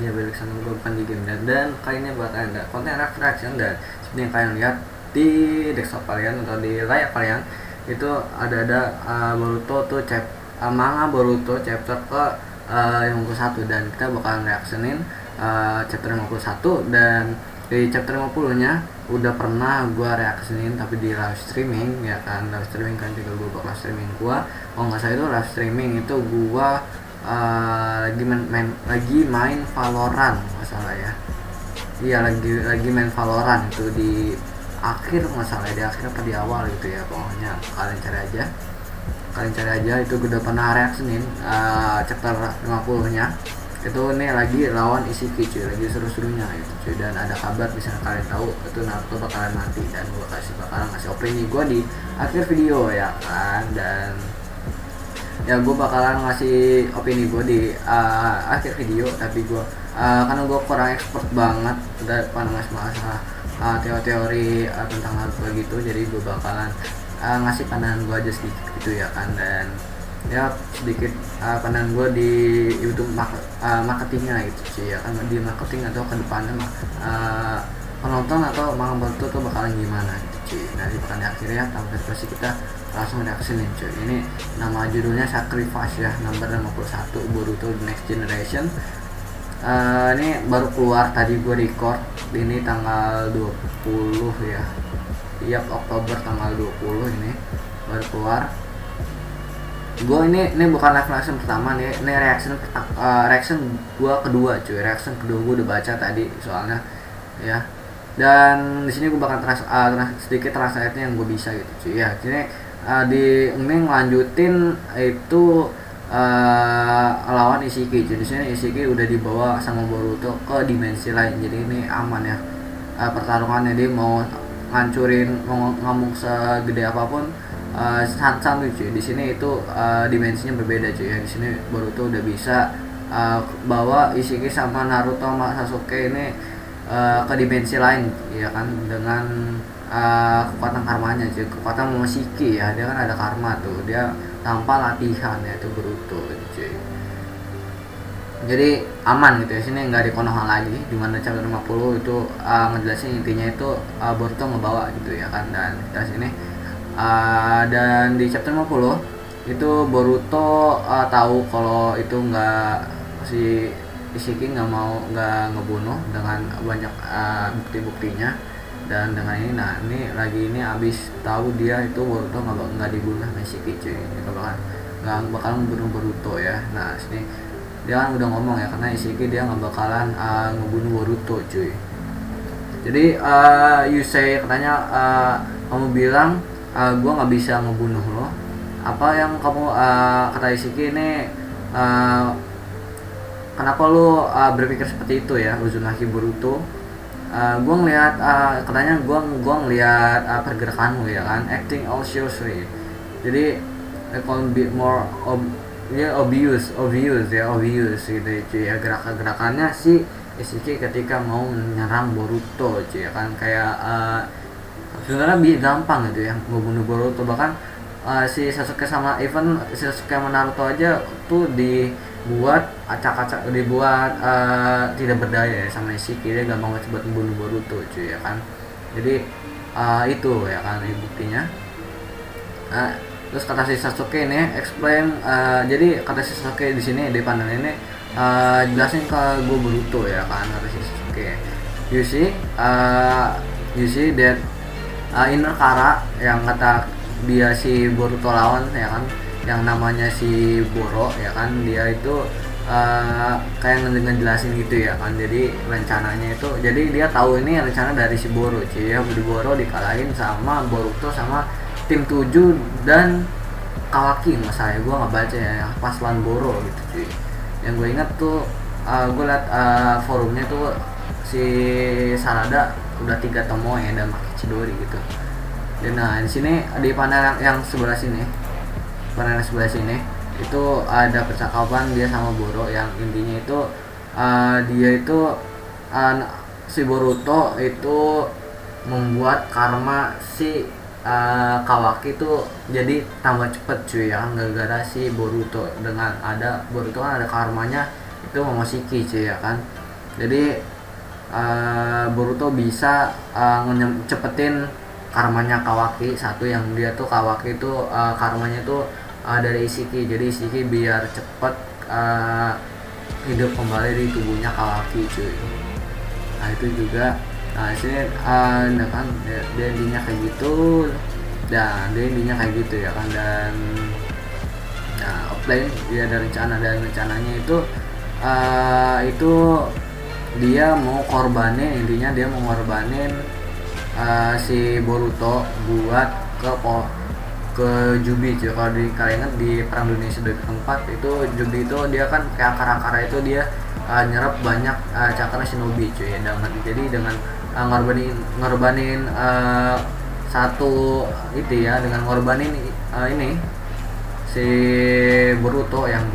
dia balik sama gue bukan di game, dan kali ini buat anda konten reaction. Dan seperti yang kalian lihat di desktop kalian atau di layar kalian itu ada Boruto tuh manga Boruto chapter ke 51, dan kita bakalan reactionin chapter 51. Dan di chapter 50 nya udah pernah gua reactionin tapi di live streaming ya kan, live streaming kan juga gua bakal streaming gua. Oh nggak salah itu live streaming itu gua lagi main Valorant nggak salah ya. Iya lagi main Valorant itu di akhir nggak salah, di akhir apa di awal gitu ya, pokoknya kalian cari aja itu gue udah pernah reactionin chapter 50 nya itu. Nih lagi lawan Ishiki cuy, lagi seru-serunya gitu cuy, dan ada kabar bisa kalian tahu itu Naruto bakalan mati, dan gue bakalan ngasih opini gue di akhir video ya kan. Dan ya gue bakalan ngasih opini gue di akhir video, tapi gue karena gue kurang expert banget udah masalah teori tentang Naruto gitu, jadi gue bakalan ngasih pandangan gue aja sedikit gitu ya kan. Dan ya sedikit pandangan gue di YouTube marketingnya gitu sih ya kan, di marketing atau kedepannya penonton atau manga Boruto tuh bakalan gimana gitu cuy. Nanti bakal di akhir ya, tanpa versi kita langsung reactionin cuy. Ini nama judulnya Sacrifice ya, number 51 Boruto The Next Generation. Ini baru keluar tadi gue record ini tanggal 20 ya. Iya Oktober tanggal 20 ini baru keluar. Gue ini bukan live reaction pertama nih, ini reaction gue kedua cuy. Reaction kedua gue udah baca tadi soalnya ya. Dan di sini gue bakal sedikit translate-nya yang gue bisa gitu cuy ya. Ini ngelanjutin itu lawan Ishiki cuy. Di sini Ishiki udah dibawa sama Boruto ke dimensi lain, jadi ini aman ya pertarungannya. Dia mau ngancurin, mau ngamuk segede apapun santai cuy. Di sini itu dimensinya berbeda cuy ya. Di sini Boruto udah bisa bawa Ishiki sama Naruto sama Sasuke ini ke dimensi lain ya kan, dengan kekuatan karmanya cuy, kekuatan Momoshiki ya. Dia kan ada karma tuh, dia tanpa latihan ya itu Boruto gitu cuy. Jadi aman gitu ya, sini nggak di Konoha lagi, dimana chapter 50 itu ngejelasin intinya itu Boruto ngebawa gitu ya kan. Dan kita sini dan di chapter 50 itu Boruto tahu kalau itu nggak, si Ishiki nggak ngebunuh dengan banyak bukti-buktinya. Dan dengan ini ini abis tahu dia itu Boruto nggak dibunuh sama Ishiki cuy, itu nggak bakal membunuh Boruto ya. Nah sini dia kan udah ngomong ya, karena Ishiki dia nggak bakalan ngebunuh Boruto cuy. Jadi Yusei katanya kamu bilang gua nggak bisa ngebunuh lo. Apa yang kamu kata Ishiki ini, kenapa lo berpikir seperti itu ya Uzumaki Boruto? Gua ngelihat katanya gua ngelihat pergerakanmu ya kan, acting all seriously. Jadi kalau bit more obvious gitu cuy ya, gerakannya si Ishiki ketika mau menyerang Boruto cuy ya kan, kayak sebenarnya gampang gitu ya ngebunuh Boruto. Bahkan si Sasuke sama Sasuke sama Naruto aja tuh dibuat acak-acak, dibuat tidak berdaya ya sama Ishiki. Dia gampang banget buat membunuh Boruto cuy ya kan. Jadi itu ya kan buktinya. Terus kata si Sasuke ini explain, jadi kata si Sasuke di sini di panel ini jelasin ke gue Boruto ya kan, kata si Sasuke. You see that inner Kara yang kata dia si Boruto lawan ya kan, yang namanya si Boro ya kan, dia itu kayak ngejelasin gitu ya kan. Jadi rencananya itu, jadi dia tahu ini rencana dari si Boro cuy ya. Boro dikalahin sama Boruto sama tim 7 dan Kawaki, masalah gue nggak baca ya pas lawan Boro gitu cuy. Yang gue ingat tuh gue liat forumnya tuh si Sarada udah 3 tomoe dan pakai Chidori gitu. Dan nah di sini di panel yang sebelah sini, itu ada percakapan dia sama Boro yang intinya itu dia itu si Boruto itu membuat karma si Kawaki tuh jadi tambah cepet cuy ya, gara-gara si Boruto. Dengan ada Boruto kan ada karmanya itu Momoshiki cuy ya kan. Jadi Boruto bisa cepetin karmanya Kawaki. Satu yang dia tuh Kawaki itu karmanya tuh dari Ishiki, jadi Ishiki biar cepet hidup kembali di tubuhnya Kawaki cuy. Nah itu juga, nah sini nah kan dia intinya kayak gitu, dan dia intinya kayak gitu ya kan. Dan nah offline dia ada rencana, dan rencananya itu dia mau korbanin, intinya dia mau korbanin si Boruto buat ke Jubi cuy. Kalau kalian ingat di perang dunia sudut keempat itu, Jubi itu dia kan kayak akar-akar itu dia nyerap banyak cakra shinobi cuy. Jadi dengan ngorbanin satu itu ya, dengan ngorbanin ini si Boruto yang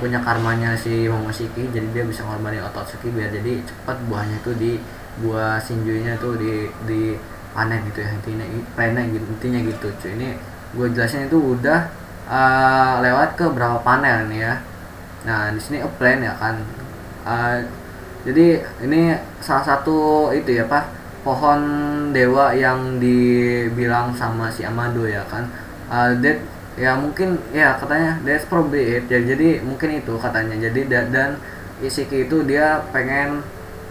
punya karmanya si Momoshiki, jadi dia bisa ngorbanin Otsutsuki biar jadi cepat buahnya itu di buah Shinjunya tuh di panen gitu ya, intinya gitu cuy. Ini gue jelasin itu udah lewat ke berapa panel nih ya. Nah di sini plan ya kan. Jadi ini salah satu itu ya pak, pohon dewa yang dibilang sama si Amado ya kan. That ya mungkin ya katanya that's probably it ya, jadi mungkin itu katanya. Jadi dan Ishiki itu dia pengen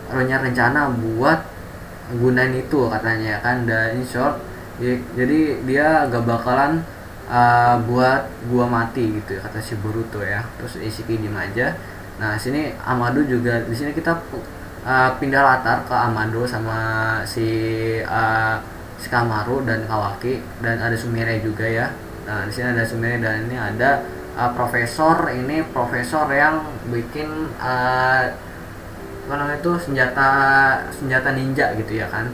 punya rencana buat gunain itu katanya ya kan. Dan in short jadi dia gak bakalan buat gua mati gitu ya, kata si Boruto ya. Terus Ishiki diem aja. Nah sini Amado juga, di sini kita pindah latar ke Amado sama si Kamaru dan Kawaki, dan ada Sumire juga ya. Nah di sini ada Sumire, dan ini ada profesor yang bikin apa namanya itu senjata ninja gitu ya kan.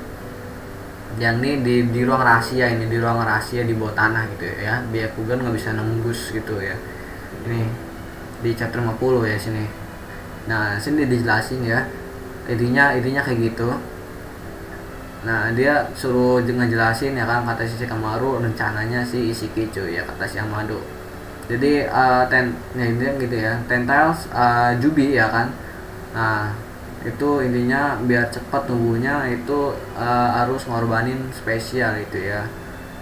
Yang ini di ruang rahasia, ini di ruang rahasia di bawah tanah gitu ya, Byakugan nggak bisa nembus gitu ya. Ini di chapter 50 ya sini. Nah sini dijelasin ya, intinya kayak gitu. Nah dia suruh ngejelasin ya kan, kata si Kamaru rencananya si Ishiki cuy ya, kata si Amado. Jadi intinya gitu ya, Tentacles Jubi ya kan. Nah itu intinya biar cepat tumbuhnya itu harus ngorbanin spesial itu ya.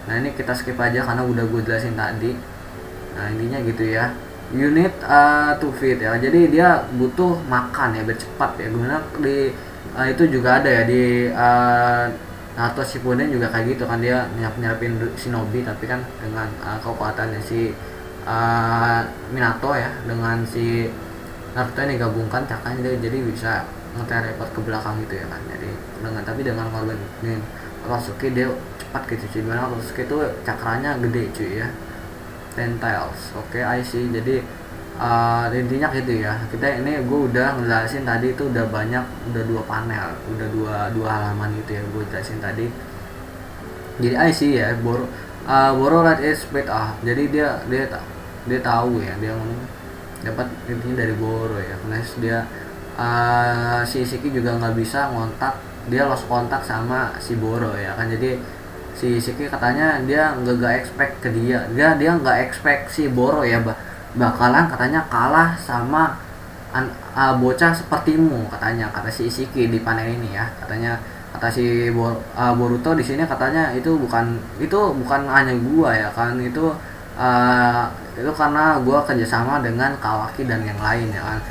Nah ini kita skip aja karena udah gue jelasin tadi. Nah intinya gitu ya, you need to feed ya, jadi dia butuh makan ya biar cepat ya. Gimana di itu juga ada ya di Naruto Shippuden juga kayak gitu kan, dia nyapin shinobi tapi kan dengan kekuatannya si Minato ya, dengan si Naruto ini gabungkan cakanya dia jadi bisa nge-teleport ke belakang gitu ya kan. Jadi dengan ngorbanin Otsutsuki dia cepat gitu cuy. Dimana Otsutsuki itu cakranya gede cuy ya, Tentacles. Oke, I see. Jadi intinya gitu ya. Kita ini gue udah ngejelasin tadi itu udah banyak, udah 2 panel, udah dua halaman gitu ya gue jelasin tadi. Jadi I see ya, Boro Red is split jadi dia tahu ya, dia ngomong dapat intinya dari Boro ya. Karena dia si Ishiki juga nggak bisa ngontak, dia lost kontak sama si Boro ya kan. Jadi si Ishiki katanya dia nggak expect ke dia nggak expect si Boro ya bakalan katanya kalah sama bocah sepertimu katanya, kata si Ishiki di panel ini ya. Katanya kata si Boruto di sini katanya itu bukan hanya gua ya kan, itu karena gua kerjasama dengan Kawaki dan yang lain ya kan.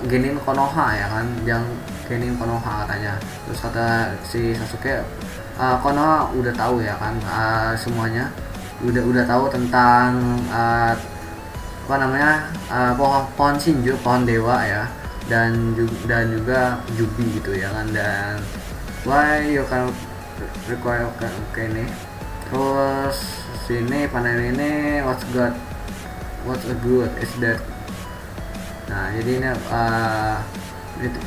Genin Konoha ya kan, yang Genin Konoha katanya. Terus kata si Sasuke, Konoha udah tahu ya kan, semuanya udah tahu tentang apa namanya pohon Shinju, pohon dewa ya, dan juga Jubi gitu ya kan. Dan why you can require oke nih. Terus sini panel ini what's a good is that. Nah jadi ini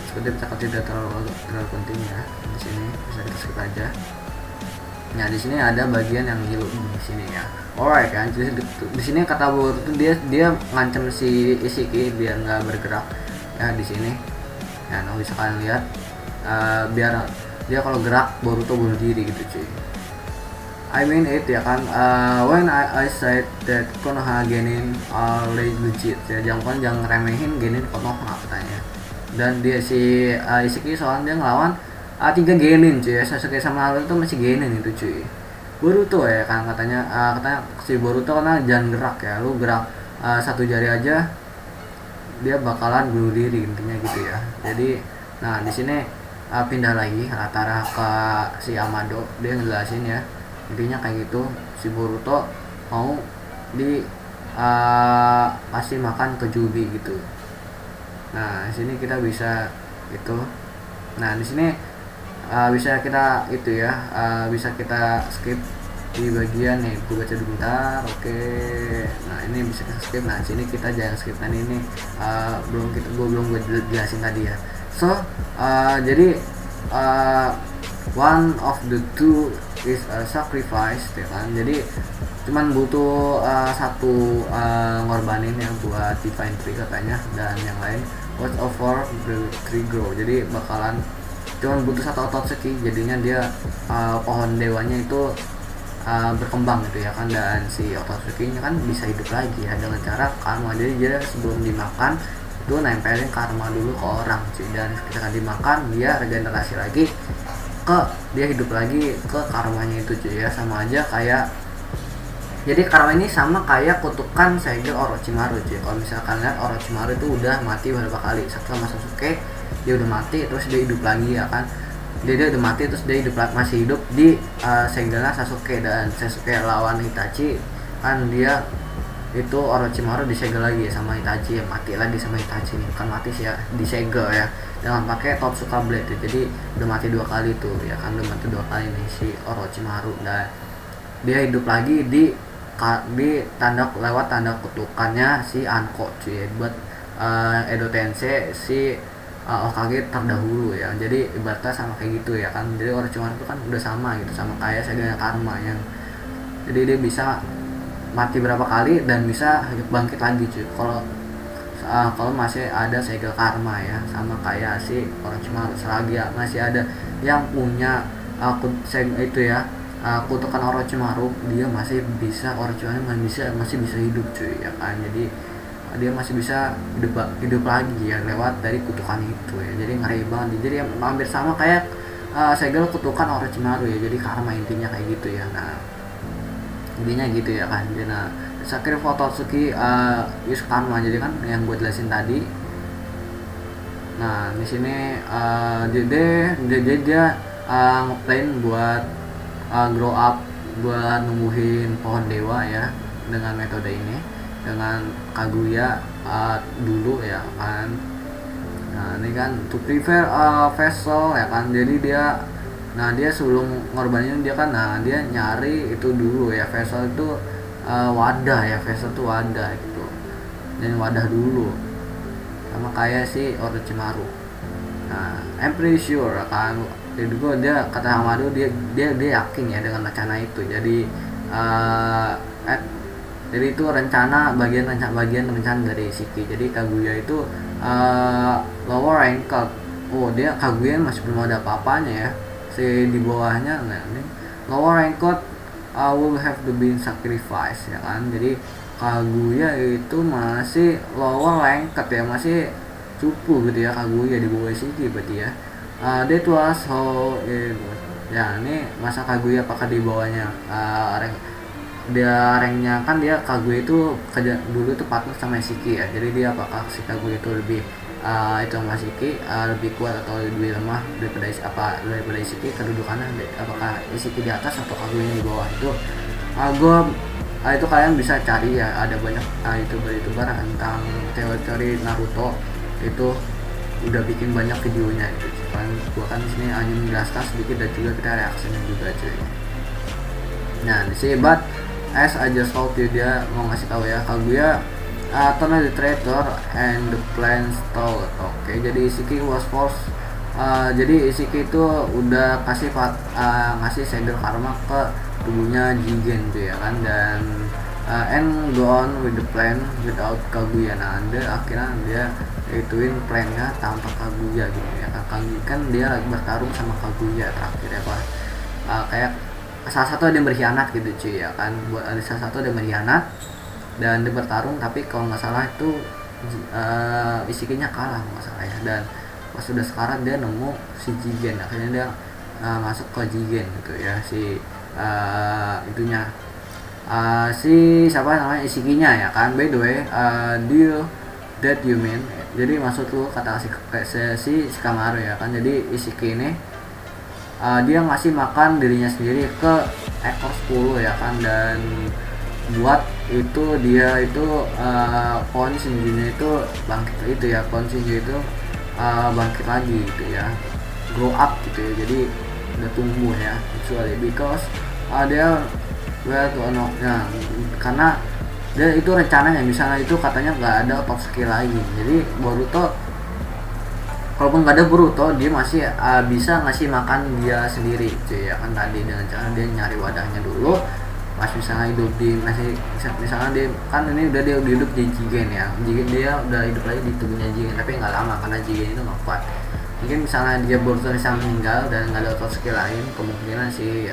seperti cakap tidak terlalu penting ya. Di sini bisa kita skip aja. Nah di sini ada bagian yang ngilu di sini ya. Alright kan, di sini kata Boruto dia ngancam si Ishiki biar nggak bergerak ya di sini. Ya, nah bisa kalian lihat biar dia kalau gerak Boruto bunuh diri gitu cuy. I mean it ya kan, when I said that Konoha Genin are legit ya, jangan remehin Genin Konoha katanya. Dan dia si Isiki soalnya dia ngelawan 3 genin cuy ya. Sasuke sama Naruto masih genin itu cuy. Boruto ya kan katanya si Boruto karena jangan gerak ya, lu gerak satu jari aja dia bakalan bunuh diri intinya gitu ya. Jadi nah di sini pindah lagi antara ke si Amado, dia ngejelasin ya intinya kayak gitu. Si Boruto mau di kasih makan ke Jubi gitu. Nah di sini kita bisa itu. Nah di sini bisa kita itu ya, bisa kita skip di bagian nih, gue baca dulu bentar. Oke, nah ini bisa kita skip. Nah sini kita jangan skip kan ini belum gue jelasin tadi ya. So jadi one of the two is a sacrifice ya kan. Jadi cuman butuh satu ngorbanin ya buat Divine Tree katanya, dan yang lain watch over the tree grow. Jadi bakalan cuman butuh satu Ototsuki, jadinya dia pohon dewanya itu berkembang gitu ya kan. Dan si Ototsuki-nya kan bisa hidup lagi ya dengan cara karma. Jadi dia sebelum dimakan itu nempelin karma dulu ke orang cuy, dan ketika dimakan dia regenerasi lagi ke dia hidup lagi ke karmanya itu cuy ya. Sama aja kayak, jadi karma ini sama kayak kutukan segel Orochimaru cuy. Kalau misalkan lihat Orochimaru itu udah mati beberapa kali sama Sasuke, dia udah mati terus dia hidup lagi ya kan. Dia udah mati terus dia masih hidup di segelnya Sasuke, dan Sasuke lawan Itachi kan dia itu Orochimaru disegel lagi ya sama Itachi ya, mati lagi sama Itachi nih, kan mati sih ya, disegel ya dengan pakai Totsuka Blade ya. Jadi udah mati 2 kali tuh ya kan, udah mati 2 kali nih si Orochimaru, dan dia hidup lagi di tanda lewat tanda kutukannya si Anko cuy ya, buat Edo Tensei si Hokage terdahulu ya. Jadi ibaratnya sama kayak gitu ya kan. Jadi Orochimaru itu kan udah sama gitu, sama kayak segala karma yang, jadi dia bisa mati berapa kali dan bisa bangkit lagi cuy kalau masih ada segel karma ya, sama kayak si Orochimaru. Selagi ya masih ada yang punya itu ya kutukan Orochimaru, dia masih bisa, Orochimaru masih bisa hidup cuy ya kan. Jadi dia masih bisa hidup lagi ya lewat dari kutukan itu ya. Jadi ngeri banget. Jadi hampir sama kayak segel kutukan Orochimaru ya. Jadi karma intinya kayak gitu ya. Nah intinya gitu ya kan. Jadi nah Sakura Ototsuki use karma, jadi kan yang gue jelasin tadi. Nah di sini dia ngeplan buat grow up, buat numbuhin pohon dewa ya dengan metode ini, dengan Kaguya dulu ya kan. Nah ini kan to prepare a vessel ya kan. Jadi dia sebelum ngorbanin dia kan, dia nyari itu dulu ya, vessel itu wadah ya, vessel itu wadah gitu, dan wadah dulu sama kayak si Orochimaru. Nah I'm pretty sure kan, jadi dia kata Hamado, dia yakin ya dengan rencana itu. Jadi jadi itu bagian rencana dari Shiki. Jadi Kaguya itu lower rank. Dia Kaguya masih belum ada apa-apanya ya, si di bawahnya. Nah ini lower rank will have to be sacrifice ya kan. Jadi Kaguya itu masih lower rank ya, masih cupu gitu ya Kaguya di bawah Shiki berarti ya. That was how ya. Ini masa Kaguya apakah di bawahnya rank, dia ranknya kan, dia Kaguya itu dulu itu partner sama Shiki ya. Jadi dia apakah si Kaguya itu lebih itu sama Shiki lebih kuat atau lebih lemah daripada Shiki kedudukannya, apakah Shiki di atas atau Kaguya di bawah. Itu itu kalian bisa cari ya, ada banyak youtuber tentang teori Naruto itu udah bikin banyak videonya gitu kan. Gua kan di sini hanya menjelaskan sedikit dan juga kita reaksinya juga cuy. Nah di sini but as I just told you, dia mau ngasih tahu ya, Kaguya turned the traitor and the plan stalled. Oke, jadi Ishiki was forced. Jadi Ishiki itu udah ngasih segel karma ke tubuhnya Jigen tuh ya kan, dan and go on with the plan without Kaguya. Nah akhirnya dia ituin plannya tanpa Kaguya gitu ya kan dia lagi bertarung sama Kaguya terakhir ya pak. Kayak salah satu ada yang berkhianat gitu cuy ya kan, buat ada salah satu ada yang berkhianat dan dia bertarung, tapi kalau nggak salah itu Ishikinya kalah nggak salah ya. Dan pas udah sekarat dia nemu si Jigen, akhirnya dia masuk ke Jigen gitu ya, si itunya si siapa namanya Ishikinya ya kan. By the way, do you that you mean, jadi maksud lu kata si Shikamaru ya kan. Jadi Ishiki ini dia ngasih makan dirinya sendiri ke ekor 10 ya kan, dan buat itu dia itu pohon Shinjunya itu bangkit itu ya, pohon Shinju itu bangkit lagi gitu ya, grow up gitu ya, jadi udah tumbuh ya, actually because dia well to know ya, karena dia itu rencananya misalnya itu katanya nggak ada Otsuki lagi, jadi Boruto kalaupun nggak ada Boruto dia masih bisa ngasih makan dia sendiri cuy ya kan, tadi dengan cara dia nyari wadahnya dulu pas misalnya hidup di masih misalnya dia kan ini udah dia hidup di Jigen ya, Jigen dia udah hidup lagi di tubuhnya Jigen tapi nggak lama karena Jigen itu nggak kuat. Mungkin misalnya dia Boruto bisa meninggal dan nggak ada Otsuki lain, kemungkinan si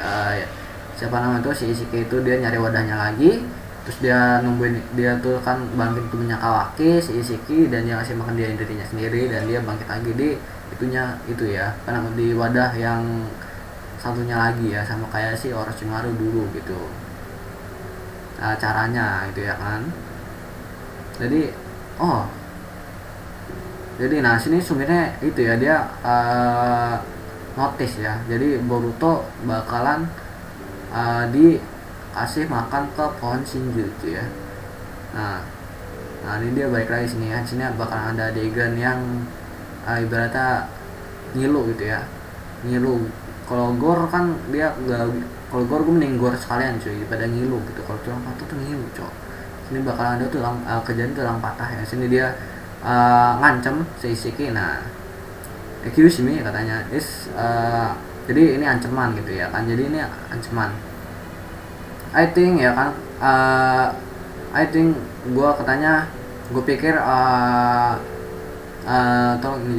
siapa nama itu si Ishiki itu dia nyari wadahnya lagi, terus dia nungguin dia tuh kan bangkit tubuhnya Kawaki si Ishiki, dan dia ngasih makan dia dirinya sendiri, dan dia bangkit lagi di itunya itu ya karena di wadah yang satunya lagi ya, sama kayak si Orochimaru dulu gitu caranya itu ya kan. Jadi jadi nah sini sebenarnya itu ya dia notice ya, jadi Boruto bakalan dikasih makan ke pohon Shinju gitu ya. Nah ini dia balik lagi sini ya, sini bakal ada adegan yang ibaratnya ngilu gitu ya, ngilu. Kalau gor kan dia nggak, kalau gor gue mending gor sekalian cuy daripada ngilu gitu, kalau tulang patah tuh ngilu cok. Sini bakal ada tulang kejadian tulang patah ya, sini dia ngancem si Ishiki. Nah Kyushimi katanya jadi ini ancaman gitu ya kan, jadi ini ancaman I think ya kan. I think gue katanya gue pikir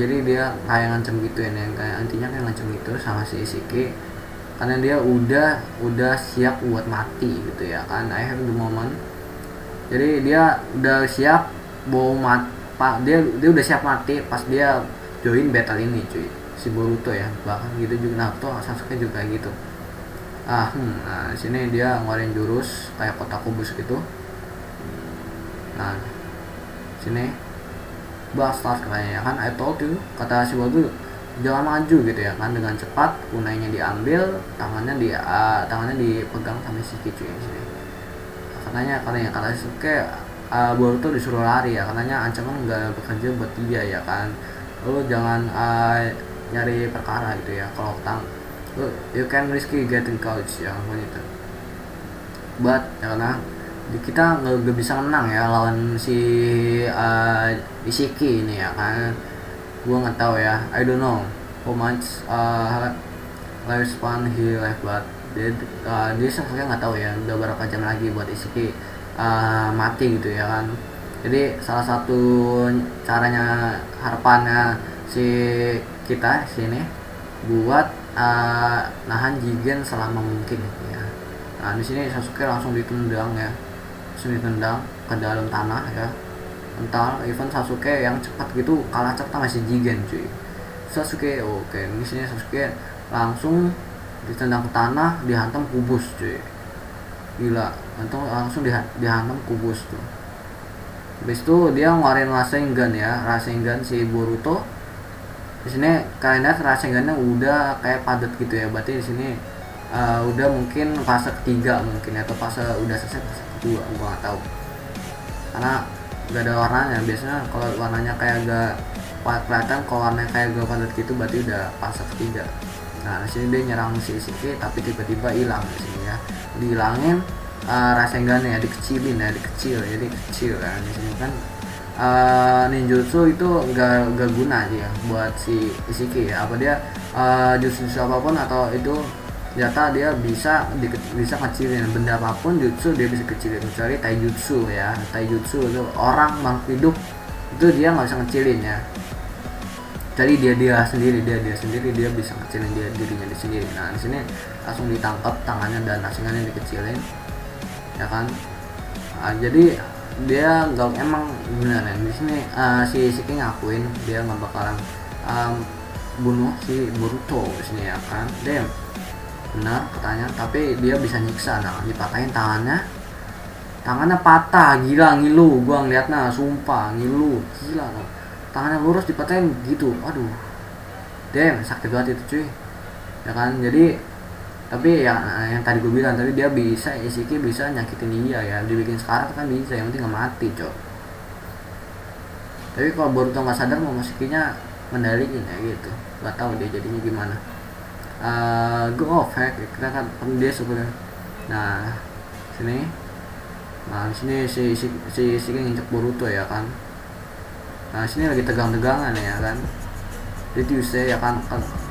jadi dia kayak ngancem gitu ya, yang kayak antinya kayak ngancem gitu sama si Ishiki karena dia udah siap buat mati gitu ya kan. I have the moment, jadi dia udah siap mau mati, dia udah siap mati pas dia join battle ini cuy, si Boruto ya bahkan gitu juga. Naruto Sasuke juga kayak gitu. Nah sini dia ngeluarin jurus kayak kotak kubus gitu. Nah sini bastard katanya ya kan, I told you, kata si Boruto jangan maju gitu ya kan, dengan cepat kunainya diambil, tangannya dipegang sama si Kicu ya sini. Katanya kata Sasuke Boruto disuruh lari ya, katanya ancaman nggak bekerja buat dia ya kan, lu jangan nyari perkara gitu ya, kalau you can risky getting caught ya gitu. But ya karena kita nggak bisa menang ya lawan si Ishiki ini ya kan. Gua nggak tahu ya, I don't know how much lifespan he left, but dia sebenarnya nggak tahu ya udah berapa jam lagi buat Ishiki mati gitu ya kan. Jadi salah satu caranya harapannya si kita sini buat nahan Jigen selama mungkin ya. Nah di sini Sasuke langsung ditendang ya, ditendang ke dalam tanah ya, entar even Sasuke yang cepat gitu kalah cepat sama si Jigen cuy. Sasuke oke, di sini Sasuke langsung ditendang ke tanah, dihantam kubus cuy, gila, langsung dihantam kubus tuh. Habis itu dia ngeluarin Rasengan ya, Rasengan si Boruto. Di sini kalian lihat Rasengannya udah kayak padat gitu ya, berarti di sini udah mungkin fase ketiga mungkin, atau fase udah selesai fase kedua, gua nggak tahu karena gak ada warnanya. Biasanya kalau warnanya kayak agak kelihatan, kalau warnanya kayak agak padat gitu berarti udah fase ketiga. Nah di sini dia nyerang si Ishiki tapi tiba-tiba hilang di sini ya, dihilangin Rasengannya ya, dikecil kan. Di sini kan ninjutsu itu gak guna aja ya buat si Ishiki ya, apa dia jutsu apapun atau itu ternyata dia bisa kecilin benda apapun, jutsu dia bisa kecilin, kecuali taijutsu ya. Taijutsu itu orang makhluk hidup itu dia nggak bisa kecilin ya, jadi dia sendiri dia bisa kecilin dirinya sendiri. Nah di sini langsung ditangkap tangannya dan Rasengannya dikecilin ya kan. Jadi dia nggak, emang beneran di sini si Ishiki ngakuin dia nggak bakalan bunuh si Boruto di sini ya kan. Damn, benar katanya, tapi dia bisa nyiksa. Nah, dipatahin tangannya patah, gila ngilu, gua ngeliatnya sumpah ngilu, gila no. Tangannya lurus dipatahin gitu, aduh, damn, sakit banget itu cuy ya kan. Jadi tapi ya yang tadi gue bilang tadi, dia bisa Ishiki bisa nyakitin dia ya, dibikin sekarang kan bisa, yang penting nggak mati cok. Tapi kalau Boruto nggak sadar mau Ishikinya mendalikin ya gitu, nggak tahu dia jadinya gimana. Go off hack kita kan dia sebenarnya. Nah sini, nah sini si Ishiki nginjek Boruto ya kan. Nah sini lagi tegang-tegangan ya kan. Jadi you ya kan,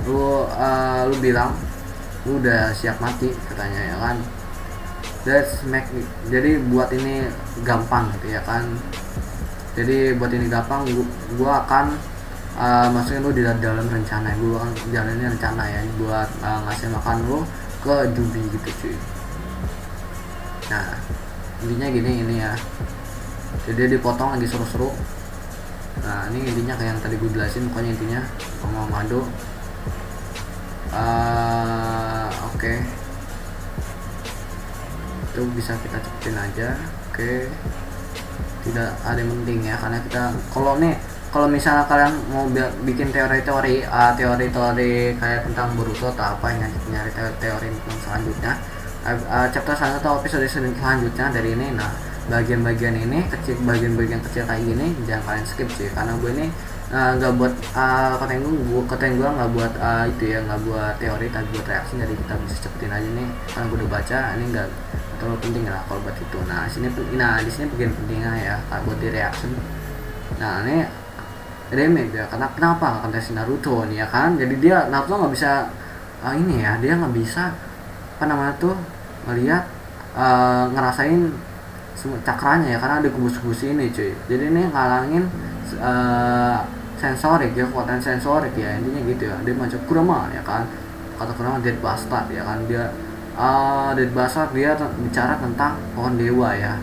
lu bilang lu udah siap mati katanya ya kan. Jadi buat ini gampang gitu ya kan. Jadi buat ini gampang, gua akan masukin lu di dalam rencana. Gua akan jalanin rencana ya buat ngasih makan lu ke Jubi gitu cuy. Nah intinya gini ini ya, jadi dipotong lagi seru-seru. Nah ini intinya kayak yang tadi gue jelasin, pokoknya intinya ngomong madu. Oke. Itu bisa kita cepetin aja. Oke. Tidak ada yang penting ya, karena kita kalau misalnya kalian mau bikin teori-teori kayak tentang Boruto atau apa, nyari teori tentang selanjutnya, chapter selanjutnya atau episode selanjutnya dari ini. Nah bagian-bagian ini bagian-bagian kecil kayak gini jangan kalian skip sih, karena gue ini nggak buat konten gue nggak buat itu ya, nggak buat teori tapi buat reaksi. Jadi kita bisa cepetin aja nih karena gue udah baca, ini nggak terlalu penting lah kalau buat itu. Nah di sini bagian pentingnya ya buat di reaction. Nah ini remake ya, kenapa konten Naruto nih ya kan. Jadi dia Naruto nggak bisa ini ya, dia nggak bisa apa namanya tuh melihat ngerasain semua cakranya ya, karena ada kubus-kubus ini cuy. Jadi ini ngalangin sensorik ya, kekuatan sensorik ya, intinya gitu ya. Dia macam Kurama ya kan, kata Kurama Dead Bastard ya kan. Dia Dead Bastard, dia bicara tentang pohon dewa ya.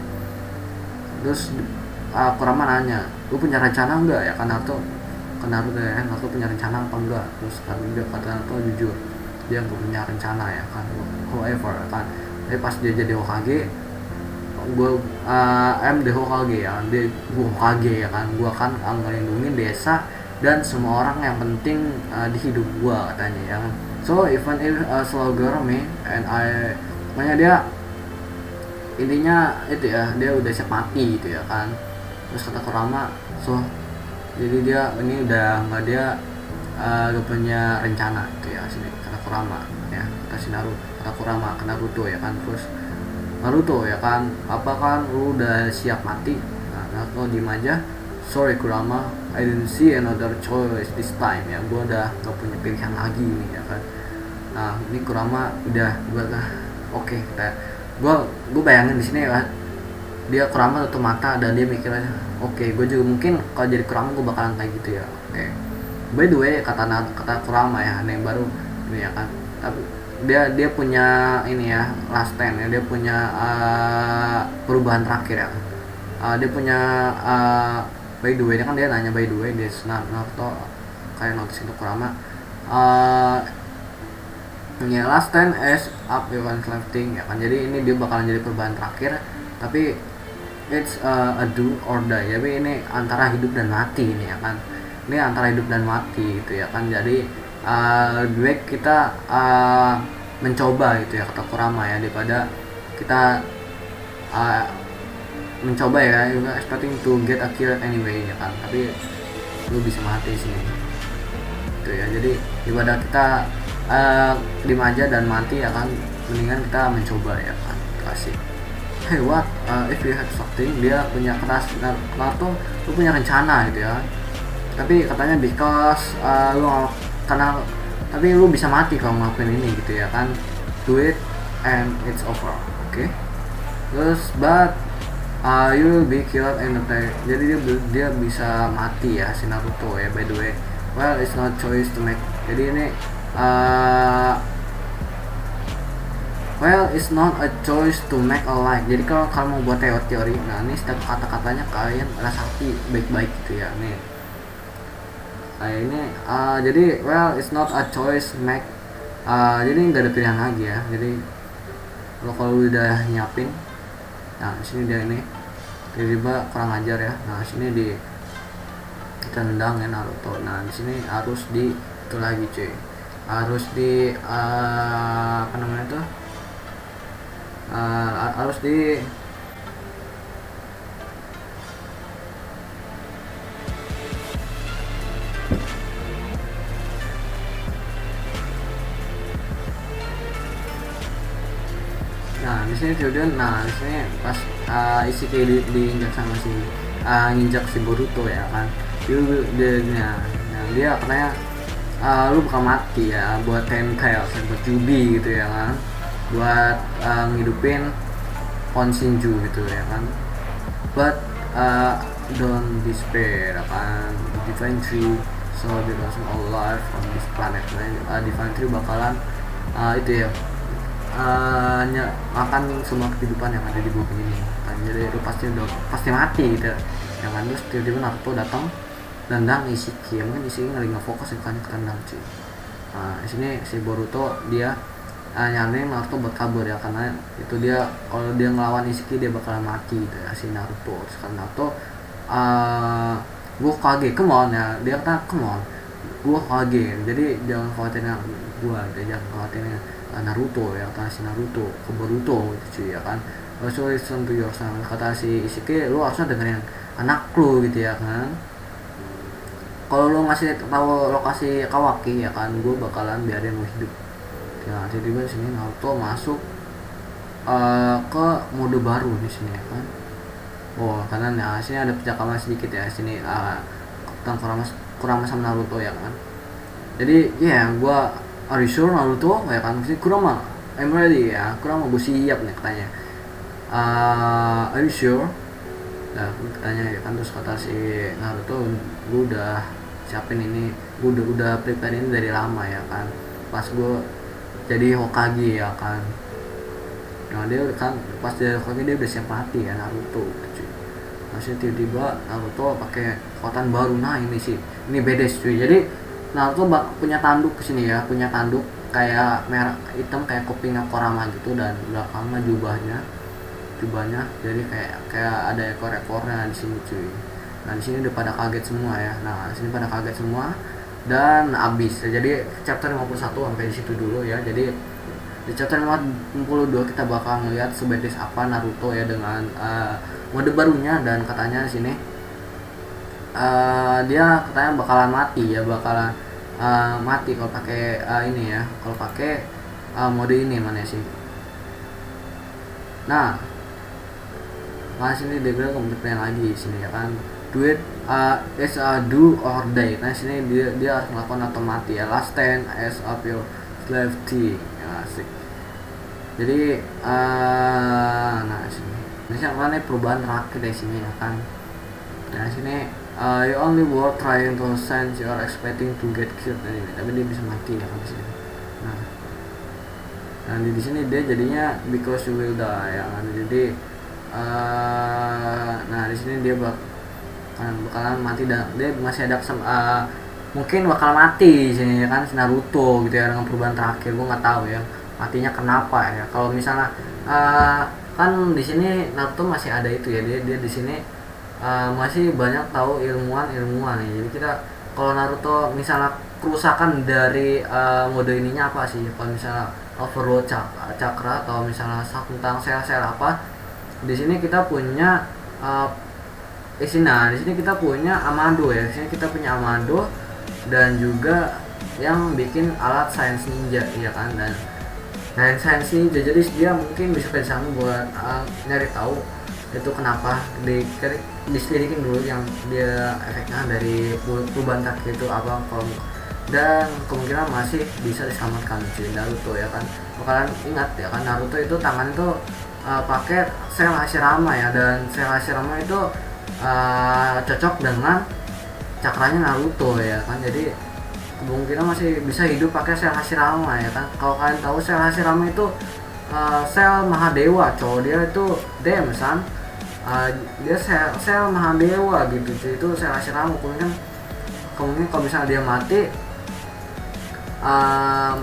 Terus Kurama nanya, lu punya rencana enggak ya kan Naruto ya, Naruto punya rencana apa enggak. Terus kan dia kata Naruto jujur dia nggak punya rencana ya kan. However kan, tapi pas dia jadi Hokage, I'm the Hokage ya, gue Hokage ya kan, gue akan ngelindungin desa dan semua orang yang penting di hidup gue katanya ya. So even if slugger me and makanya dia intinya itu ya, dia udah siap mati gitu ya kan. Terus kata Kurama, so jadi dia ini udah nggak, dia gak punya rencana gitu ya sini, kata Kurama ya, kata Kurama ke Naruto ya kan. Terus Naruto ya kan, apa kan lu udah siap mati. Nah Naruto diem aja, sorry Kurama, I didn't see another choice this time ya, gua udah gak punya pilihan lagi nih ya kan. Nah ini Kurama udah oke. Gua bayangin di sini ya, dia Kurama tutup mata dan dia mikir aja, oke, gue juga mungkin kalau jadi Kurama gue bakalan kayak gitu ya. Oke. By the way kata Kurama ya, yang baru ini ya kan, tapi dia punya ini ya, last stand ya, dia punya perubahan terakhir ya. Dia punya by the way, dia kan dia nanya by the way, dia Naruto kayak notice itu Kurama, ya last stand is up you one left thing ya kan. Jadi ini dia bakalan jadi perubahan terakhir, tapi it's a do or die. Jadi ini antara hidup dan mati ini ya kan, ini antara hidup dan mati gitu ya kan. Jadi lebih baik kita mencoba gitu ya, kata Kurama ya, daripada kita mencoba ya, you expecting to get a kill anyway ya kan, tapi lu bisa mati sini gitu ya. Jadi daripada kita diem aja dan mati ya kan, mendingan kita mencoba ya kan. Kasih hey what if you had something, dia punya keras Naruto, lu punya rencana gitu ya, tapi katanya because lu karena, tapi lu bisa mati kalau ngelakuin ini gitu ya kan, do it and it's over. Okay, terus but you will be killed in the, jadi dia bisa mati ya si Naruto ya, by the way. Well it's not choice to make, jadi ini well it's not a choice to make a life. Jadi kalau kalian mau buat teori, nah ini setiap kata-katanya kalian resapi baik-baik gitu ya nih. ini jadi well it's not a choice make, jadi nggak ada pilihan lagi ya. Jadi lo kalau udah nyiapin, nah di sini dia ini tiba-tiba kurang ajar ya. Nah sini di tendang ya Naruto. Nah di sini harus di itu lagi cuy, harus di apa namanya tuh, harus di nah di sini kemudian, nah di sini pas Ishiki diinjak sama si nginjak si Boruto ya kan, dia katanya lu bakal mati ya buat Tenkai buat Jubi gitu ya kan, buat ngidupin Honshinju gitu ya kan, but don't despair ya kan, Divine Tree so because all life on this planet, Divine Tree bakalan itu ya makan semua kehidupan yang ada di bumi ini kan, jadi lu pasti mati gitu ya kan. Terus tiba-tiba Naruto datang nendang Ishiki, mungkin Ishiki lagi ngefokus kan tendang cuy. Nah di sini si Boruto dia nyaranin Naruto buat kabur ya, karena itu dia kalau dia ngelawan Ishiki dia bakalan mati gitu ya si Naruto. Terus kan Naruto gue kage come on ya, dia kata come on gue kage, jadi jangan khawatirin gue gitu, jangan khawatirin Naruto ya, kata si Naruto ke Boruto gitu cuy ya kan. Also listen to yourself, kata si Ishiki lu harusnya dengerin anak lu gitu ya kan. Kalau lu ngasih tahu lokasi Kawaki ya kan, gue bakalan biarin lu hidup ya. Tiba-tiba sini Naruto masuk ke mode baru di sini ya kan. Oh karena ya sini ada percakapan sedikit ya sini tentang Kurama sama Naruto ya kan. Jadi ya gue are you sure Naruto ya kan, sini Kurama I'm ready ya, Kurama gue siap nih katanya. Are you sure? Nah katanya ya kan, terus kata si Naruto gue udah siapin ini, gue udah prepare ini dari lama ya kan, pas gue jadi Hokage ya kan. Nah dia kan pas jadi Hokage dia udah siap mati ya Naruto cuy. Masih tiba-tiba Naruto pakai kekuatan baru. Nah ini sih ini bedes cuy. Jadi Naruto punya tanduk kesini ya, punya tanduk kayak merah hitam kayak kupingnya Kurama gitu, dan belakangnya jubahnya jadi kayak ada ekor-ekornya di sini cuy. Nah di sini udah pada kaget semua ya. Nah di sini pada kaget semua dan abis ya. Jadi chapter 51 sampai di situ dulu ya. Jadi di chapter 52 kita bakal ngeliat sebedes apa Naruto ya dengan mode barunya, dan katanya di sini dia katanya bakalan mati ya, bakalan mati kalau pakai ini ya, kalau pakai mode ini mana sih. Nah sini dia bilang komputernya lagi sini ya kan, do it as a do or die. Nah sini dia harus melakukan atau mati ya, last stand as of your slave thing ya, asik. Jadi nah sini misalnya perubahan terakhir dari sini ya kan. Nah sini you only worth trying to sense you are expecting to get killed anyway, tapi dia bisa mati ya kan di sini. Nah di sini dia jadinya because you will die ya kan. Jadi nah di sini dia bakalan mati, dan dia masih ada mungkin bakal mati di sini ya kan si Naruto gitu ya, dengan perubahan terakhir. Gue nggak tahu ya matinya kenapa ya. Kalau misalnya kan di sini Naruto masih ada itu ya, dia di sini masih banyak tahu ilmuwan ya. Jadi kita kalau Naruto misalnya kerusakan dari mode ininya apa sih, kalau misalnya overload cakra atau misalnya tentang sel-sel apa, di sini kita punya di sini kita punya Amado ya. Di sini kita punya Amado dan juga yang bikin alat sains ninja ya kan, dan sains ninja. Jadi dia mungkin bisa kerja sama buat nyari tahu itu kenapa, diselidikin dulu yang dia efeknya dari perubahan takdir itu apa, dan kemungkinan masih bisa diselamatkan si Naruto ya kan. Bakalan ingat ya kan, Naruto itu tangan itu pakai sel Hashirama ya, dan sel Hashirama itu cocok dengan cakranya Naruto ya kan. Jadi kemungkinan masih bisa hidup pakai sel Hashirama ya kan. Kalau kalian tahu sel Hashirama itu sel Mahadewa, cowok dia itu Demsan, dia sel Mahadewa gitu. Itu sel Hashirama. Kemudian kemungkinan kalau misalnya dia mati,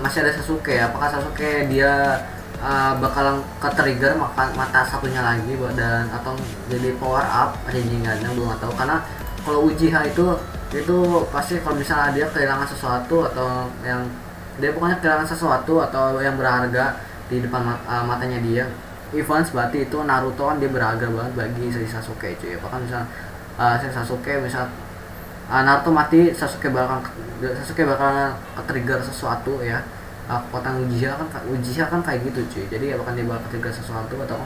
masih ada Sasuke. Apakah Sasuke dia bakalan ke-trigger mata satunya lagi dan atau jadi power up Rinnegannya, gue nggak tahu. Karena kalau Uchiha itu pasti kalau misalnya dia kehilangan sesuatu atau yang dia pokoknya kehilangan sesuatu atau yang berharga di depan matanya dia, even berarti itu Naruto kan dia berharga banget bagi si Sasuke cuy. Apakah misalnya si Sasuke misal Naruto mati, Sasuke bakal ke-trigger sesuatu ya. Kekuatan Uchiha kan kayak gitu cuy. Jadi apakah dia bakal ke-trigger sesuatu atau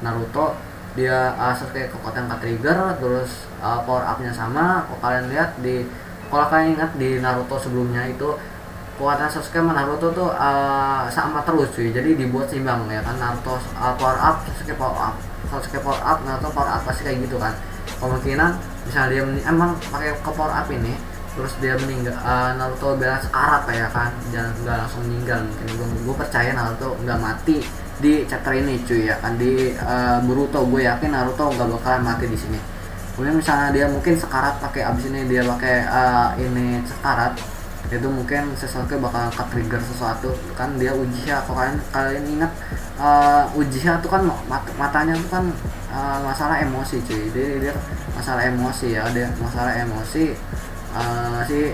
Naruto dia Sasuke kekuatan ke-trigger terus power up nya sama. Kalau kalian ingat di Naruto sebelumnya itu kekuatan Sasuke sama Naruto tuh sama terus cuy. Jadi dibuat seimbang ya kan. Naruto power up, Sasuke power up, Sasuke power up, Naruto power up, pasti kayak gitu kan. Kemungkinan misalnya dia emang pakai ke power up ini terus dia meninggal, Naruto bela sekarat ya kan, jangan nggak langsung meninggal. Mungkin gue percaya Naruto nggak mati di chapter ini cuy ya kan. Di Boruto gue yakin Naruto nggak bakalan mati di sini. Kemudian misalnya dia mungkin sekarat pakai abis ini dia pakai ini sekarat, itu mungkin Sasuke bakal ke-trigger sesuatu kan. Dia Uchiha, kalau kalian ingat Uchiha tuh kan matanya tuh kan masalah emosi cuy. Dia masalah emosi ya, dia masalah emosi si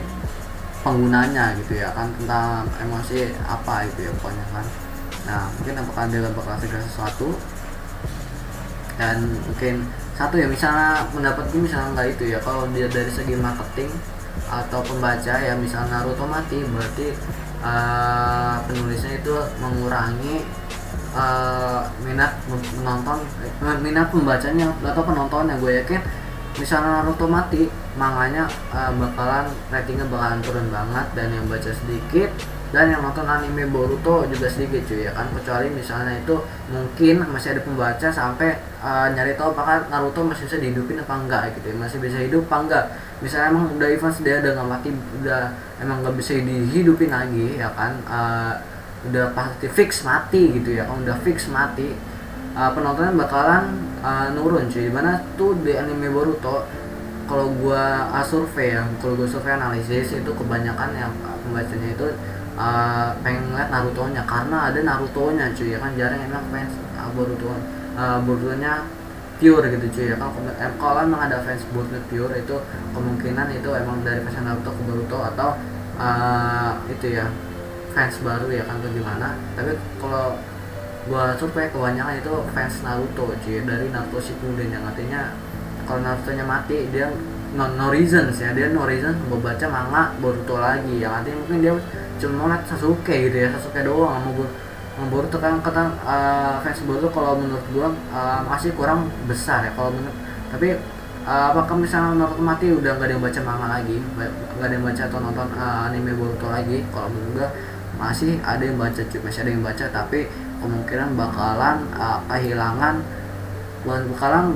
penggunanya gitu ya kan, tentang emosi apa itu ya pokoknya kan. Nah mungkin apakah dia bakal trigger sesuatu, dan mungkin satu ya misalnya pendapat gue misalnya nggak itu ya, kalau dia dari segi marketing atau pembaca ya, misalnya Naruto mati berarti penulisnya itu mengurangi minat pembacanya atau penontonnya. Gue yakin misalnya Naruto mati, manganya ratingnya bakalan turun banget, dan yang baca sedikit, dan yang nonton anime Boruto juga sedikit cuy ya kan. Kecuali misalnya itu mungkin masih ada pembaca sampai nyari tahu apakah Naruto masih bisa dihidupin apa enggak gitu ya, masih bisa hidup apa enggak. Misalnya emang udah advance dia udah nggak mati, udah emang nggak bisa dihidupin lagi ya kan, udah pasti fix mati gitu ya kan, udah fix mati, penontonnya bakalan nurun cuy. Dimana tuh di anime Boruto, kalau gua survei analisis itu kebanyakan yang pembacanya itu pengen ngeliat Naruto-nya, karena ada Naruto-nya cuy ya kan. Jarang emang fans Boruto-nya pure gitu cuy ya kan. Kalau emang ada fans Boruto pure, itu kemungkinan itu emang dari fans Naruto ke Boruto, atau itu ya fans baru ya kan, atau gimana. Tapi kalau gua survei kebanyakan itu fans Naruto cuy, dari Naruto Shippuden, yang artinya kalau Naruto-nya mati dia no reasons ya, dia no reason mau baca manga Boruto lagi, yang artinya mungkin dia cuma ngeliat Sasuke gitu ya, Sasuke doang mau Boruto kan. Kata fans Boruto kalau menurut gua masih kurang besar ya kalau menurut. Tapi apakah misalnya Naruto mati udah nggak ada yang baca manga lagi, nggak ada yang baca atau nonton anime Boruto lagi? Kalau menurut gua masih ada yang baca cuy, masih ada yang baca, tapi kemungkinan bakalan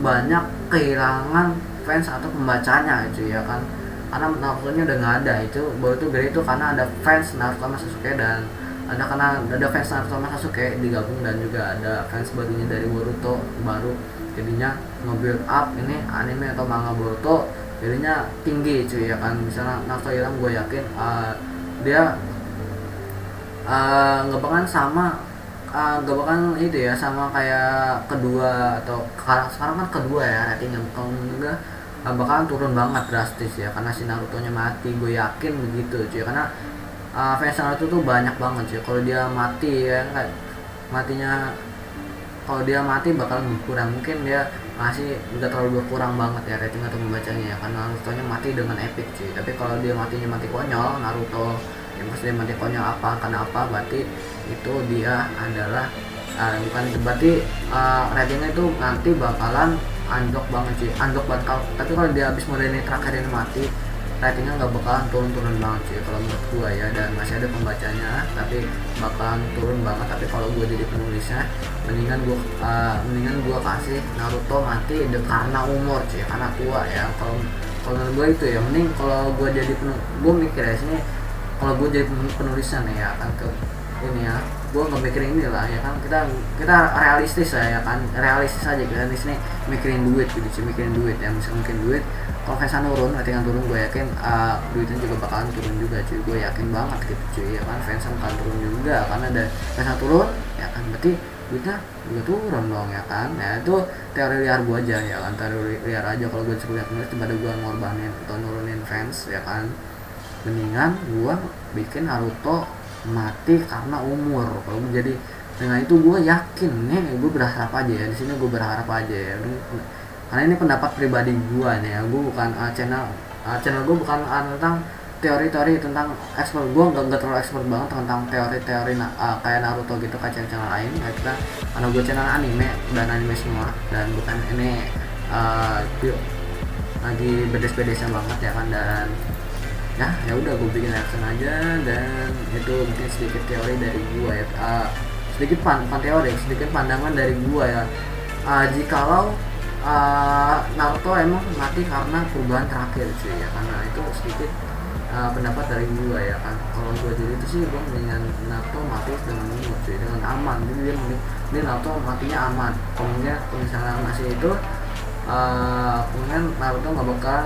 banyak kehilangan fans atau pembacanya cuy ya kan. Karena Naruto-nya udah nggak ada. Itu Boruto gede itu karena ada fans Naruto sama Sasuke, dan karena ada fans Naruto sama Sasuke digabung, dan juga ada fans barunya dari Boruto baru, jadinya nge-build up ini anime atau manga Boruto jadinya tinggi cuy ya kan. Misalnya Naruto hilang, gue yakin dia nggak bakalan itu ya sama kayak kedua, atau sekarang kan kedua ya ratingnya, kalau enggak bakalan turun banget drastis ya, karena si Naruto-nya mati. Gue yakin begitu cuy, karena fans Naruto tuh banyak banget cuy. Kalau dia mati ya enggak, kalau dia mati bakal berkurang, mungkin dia masih udah terlalu berkurang banget ya rating atau membacanya ya, karena Naruto-nya mati dengan epic cuy. Tapi kalau dia matinya mati konyol, Naruto yang pas dia mati konyol karena apa, berarti itu dia adalah bukan, berarti ratingnya itu nanti bakalan anjlok banget cuy, anjlok banget. Tapi kalau dia habis mulai ini terakhir ini mati, ratingnya nggak bakalan turun banget cuy kalau menurut gua ya, dan masih ada pembacanya tapi bakalan turun banget. Tapi kalau gua jadi penulisnya, mendingan gua kasih Naruto mati karena umur cuy, karena tua ya. Kalau menurut gua itu ya, mending kalau gua jadi gua mikir ya sini, kalau gue jadi penulisnya nih ya kan, ke ini ya, gue nggak mikirin ini lah ya kan, kita realistis lah ya kan, realistis aja kita di sini mikirin duit gitu sih, mikirin duit ya. Misalnya mikirin duit, kalau fansnya turun, ratingan turun, gue yakin duitnya juga bakalan turun juga cuy, gue yakin banget gitu cuy ya kan. Fansnya bakalan turun juga karena ada fansnya turun ya kan, berarti duitnya juga turun dong ya kan. Ya itu teori liar gue aja ya kan, teori liar aja kalau gue lihat daripada gue ngorbanin atau nurunin fans ya kan. Mendingan gue bikin Naruto mati karena umur. Kalau jadi dengan itu gue yakin nih, gue berharap aja ya di sini, gue berharap aja ya, karena ini pendapat pribadi gue nih ya, gue bukan channel gue bukan tentang teori-teori tentang expert, gue nggak terlalu expert banget tentang teori-teori kayak Naruto gitu kayak channel lain ya kita, karena gue channel anime dan anime semua, dan bukan ini lagi bedes-bedesnya banget ya kan. Dan ya udah gue bikin reaction aja, dan itu mungkin sedikit teori dari gue ya, sedikit teori, sedikit pandangan dari gue ya. Jikalau Naruto emang mati karena perubahan terakhir cuy ya, karena itu sedikit pendapat dari gue ya kan. Kalau gue jadi itu sih gue mendingan Naruto mati dengan umur cuy, dengan aman. Jadi dia Naruto matinya aman. Kemudian kalau misalnya masih itu kemudian Naruto nggak bakal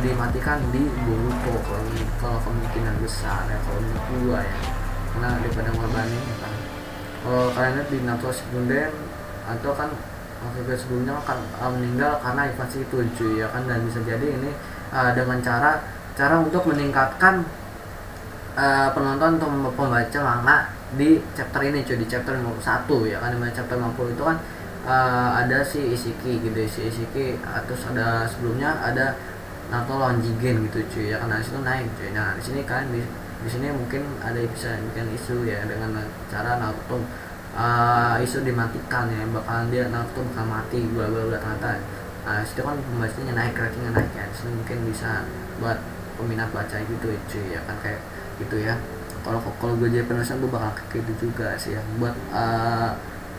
dimatikan di Boruto kalau kemungkinan besar ya, kalau menurut gue ya, karena daripada ngorbanin ya kan. Kalau kalian lihat di Naruto Shippuden atau kan waktu sebelumnya kan meninggal karena invasi itu cuy ya kan. Dan bisa jadi ini dengan cara untuk meningkatkan penonton atau pembaca manga di chapter ini cuy, di chapter 51 ya kan. Di chapter 50 itu kan ada si Ishiki gitu, si Ishiki, terus ada sebelumnya ada Naruto lawan Jigen gitu cuy ya kan. Nah situ naik cuy. Nah di sini kan di sini mungkin ada bisa bikin isu ya dengan cara Naruto isu dimatikan ya, bakalan dia Naruto bakal mati bla bla bla ternyata. Situ kan pembacanya naik, ratingnya naik ya. Situ mungkin bisa buat peminat baca gitu ya cuy ya kan, kayak gitu ya. Kalau gue jadi penulis gue bakal kayak gitu juga sih ya, buat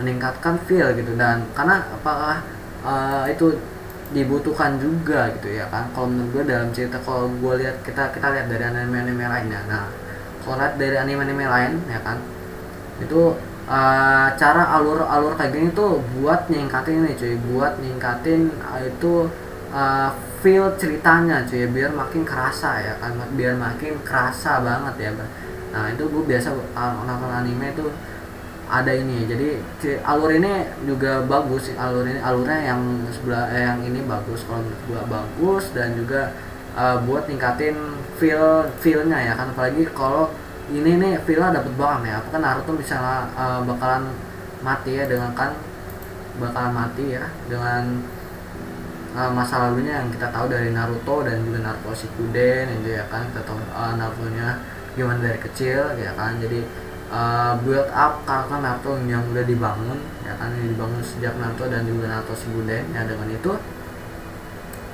meningkatkan feel gitu. Dan karena apakah itu dibutuhkan juga gitu ya kan. Kalau menurut gue dalam cerita, kalau gue lihat kita lihat dari anime-anime lain ya. Nah kalau lihat dari anime-anime lain ya kan, itu cara alur kayak gini tuh buat ningkatin ini cuy, buat ningkatin itu feel ceritanya cuy, biar makin kerasa ya kan, biar makin kerasa banget ya. Nah itu gue biasa nonton anime tuh ada ini, jadi alur ini juga bagus, alurnya yang sebelah yang ini bagus, kalau menurut gua bagus. Dan juga buat ningkatin feelnya ya kan, apalagi kalau ini nih feelnya dapet banget ya. Apakah Naruto bisa bakalan mati ya, dengan kan bakalan mati ya dengan masa lalunya yang kita tahu dari Naruto, dan juga Naruto Shippuden itu ya kan. Kita tahu Naruto nya gimana dari kecil ya kan. Jadi build up karakter Naruto yang udah dibangun ya kan, yang dibangun sejak Naruto dan juga Naruto Shippuden ya. Dengan itu,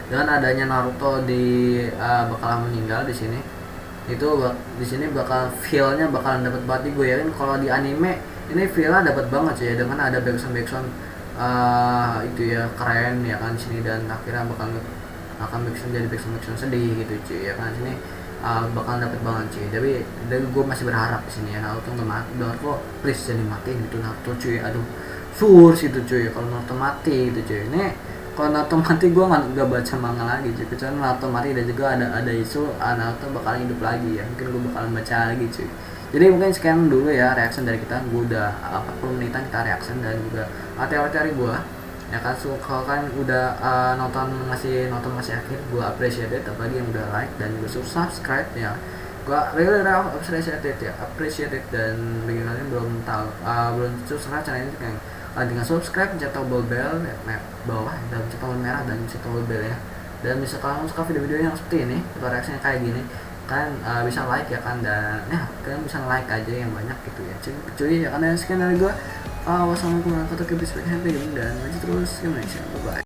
dengan adanya Naruto bakalan meninggal di sini, itu di sini bakal feelnya bakalan dapat banget gue yakin. Kalau di anime ini feelnya dapat banget sih ya, dengan ada backsound itu ya keren ya kan sini. Dan akhirnya akan backsound jadi backsound sedih gitu cuy ya kan sini. Bakal dapet banget cuy. Tapi gue masih berharap di sini ya, Naruto nggak mati. Naruto please jadi mati gitu Naruto cuy. Aduh source itu cuy kalau Naruto mati gitu cuy. Ini kalau Naruto mati gue nggak baca manga lagi cuy, kecuali Naruto mati. Dan juga ada isu Naruto bakal hidup lagi ya, mungkin gue bakalan baca lagi cuy. Jadi mungkin sekian dulu ya reaction dari kita. Gue udah 40 menitan kita reaction, dan juga teori-teori gue ya kan. So kalau kan udah masih nonton akhir, gue appreciate it. Apalagi yang udah like dan juga subscribe ya, gue really appreciate it. Dan bagi kalian belum subscribe channel ini, kan tinggal subscribe, pencet tombol bell ya, bawah, dan pencet tombol merah dan pencet tombol bell ya. Dan bisa kalian suka video-video yang seperti ini atau reaksinya kayak gini, kalian bisa like ya kan. Dan ya kalian bisa like aja yang banyak gitu ya cuy ya kan. Dan sekian dari gue. Wassalamualaikum warahmatullahi wabarakatuh. Dan maju terus Indonesia. Bye bye.